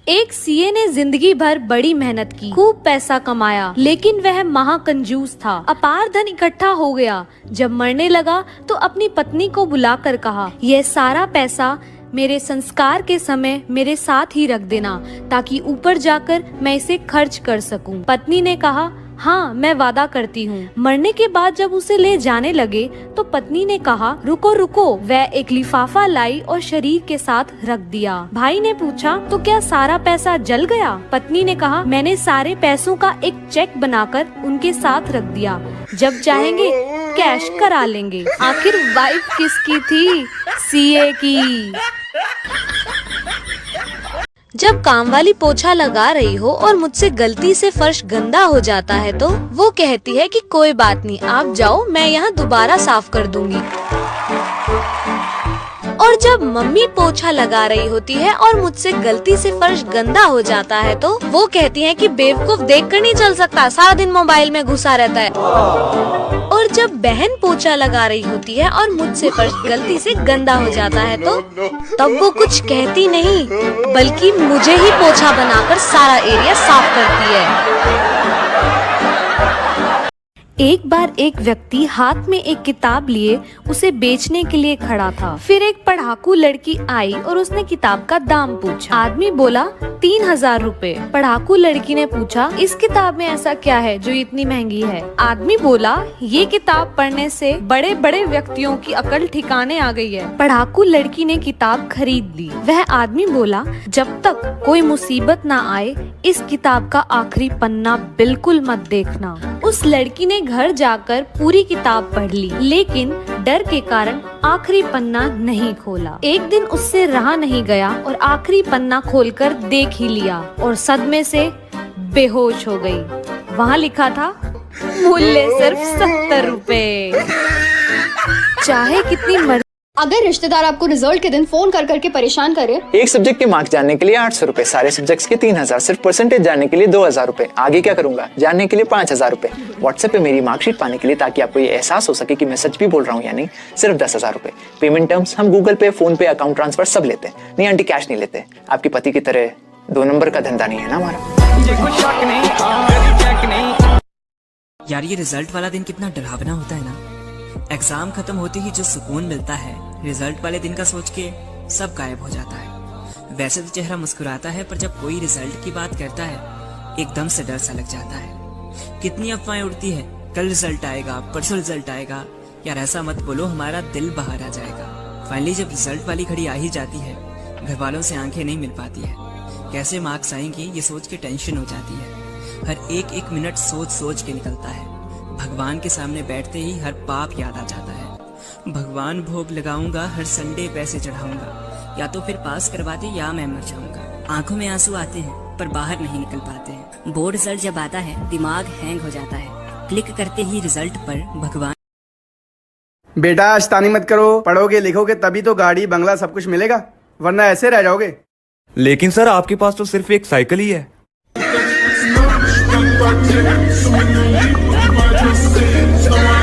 एक सीए ने जिंदगी भर बड़ी मेहनत की, खूब पैसा कमाया, लेकिन वह महाकंजूस था। अपार धन इकट्ठा हो गया। जब मरने लगा तो अपनी पत्नी को बुलाकर कहा, यह सारा पैसा मेरे संस्कार के समय मेरे साथ ही रख देना, ताकि ऊपर जाकर मैं इसे खर्च कर सकूं। पत्नी ने कहा, हाँ मैं वादा करती हूँ। मरने के बाद जब उसे ले जाने लगे तो पत्नी ने कहा, रुको रुको। वह एक लिफाफा लाई और शरीर के साथ रख दिया। भाई ने पूछा, तो क्या सारा पैसा जल गया? पत्नी ने कहा, मैंने सारे पैसों का एक चेक बनाकर उनके साथ रख दिया, जब चाहेंगे कैश करा लेंगे। आखिर वाइफ किसकी थी? सीए की। जब काम वाली पोछा लगा रही हो और मुझसे गलती से फर्श गंदा हो जाता है तो वो कहती है कि कोई बात नहीं, आप जाओ, मैं यहाँ दोबारा साफ कर दूंगी। और जब मम्मी पोछा लगा रही होती है और मुझसे गलती से फर्श गंदा हो जाता है तो वो कहती है कि बेवकूफ देखकर नहीं चल सकता, सारा दिन मोबाइल में घुसा रहता है। और जब बहन पोछा लगा रही होती है और मुझसे फर्श गलती से गंदा हो जाता है तो तब वो कुछ कहती नहीं, बल्कि मुझे ही पोछा बनाकर सारा एरिया साफ करती है। एक बार एक व्यक्ति हाथ में एक किताब लिए उसे बेचने के लिए खड़ा था। फिर एक पढ़ाकू लड़की आई और उसने किताब का दाम पूछा। आदमी बोला 3000 रुपए। पढ़ाकू लड़की ने पूछा, इस किताब में ऐसा क्या है जो इतनी महंगी है? आदमी बोला, ये किताब पढ़ने से बड़े बड़े व्यक्तियों की अकल ठिकाने आ गई है। पढ़ाकू लड़की ने किताब खरीद ली। वह आदमी बोला, जब तक कोई मुसीबत ना आए इस किताब का आखिरी पन्ना बिल्कुल मत देखना। उस लड़की ने घर जाकर पूरी किताब पढ़ ली, लेकिन डर के कारण आखिरी पन्ना नहीं खोला। एक दिन उससे रहा नहीं गया और आखिरी पन्ना खोलकर देख ही लिया और सदमे से बेहोश हो गई। वहाँ लिखा था, मूल्य सिर्फ 70 रुपए। चाहे कितनी मर्जी। अगर रिश्तेदार आपको रिजल्ट के दिन फोन कर करके परेशान करे, एक सब्जेक्ट के मार्क्स जानने के लिए 800 रुपए, सारे सब्जेक्ट्स के 3000, सिर्फ परसेंटेज जानने के लिए 2000 रुपए, आगे क्या करूंगा जानने के लिए 5000 रुपए, व्हाट्सएप पे मेरी मार्कशीट पाने के लिए ताकि आपको ये एहसास हो सके कि मैं सच भी बोल रहा हूँ या नहीं, सिर्फ 10,000 रुपए। पेमेंट टर्म्स हम गूगल पे, फोन पे, अकाउंट ट्रांसफर सब लेते हैं। नहीं आंटी, कैश नहीं लेते। आपके पति की तरह 2 नंबर का धंधा नहीं है ना हमारा। यार ये रिजल्ट वाला दिन कितना डरावना होता है ना। एग्जाम खत्म होते ही जो सुकून मिलता है, रिजल्ट वाले दिन का सोच के सब गायब हो जाता है। वैसे तो चेहरा मुस्कुराता है, पर जब कोई रिजल्ट की बात करता है एकदम से डर सा लग जाता है। कितनी अफवाहें उड़ती है, कल रिजल्ट आएगा, परसों रिजल्ट आएगा। यार ऐसा मत बोलो, हमारा दिल बाहर आ जाएगा। फाइनली जब रिजल्ट वाली घड़ी आ ही जाती है, घर वालों से आंखें नहीं मिल पाती है। कैसे मार्क्स आएंगे ये सोच के टेंशन हो जाती है। हर एक मिनट सोच सोच के निकलता है। भगवान के सामने बैठते ही हर पाप याद आ जाता है। भगवान भोग लगाऊंगा, हर संडे पैसे चढ़ाऊंगा, या तो फिर पास करवा दे या मैं मर जाऊंगा। आंखों में आंसू आते हैं पर बाहर नहीं निकल पाते हैं। बोर्ड रिजल्ट जब आता है दिमाग हैंग हो जाता है। क्लिक करते ही रिजल्ट पर भगवान। बेटा शैतानी मत करो, पढ़ोगे लिखोगे तभी तो गाड़ी बंगला सब कुछ मिलेगा, वरना ऐसे रह जाओगे। लेकिन सर आपके पास तो सिर्फ एक साइकिल ही है। Just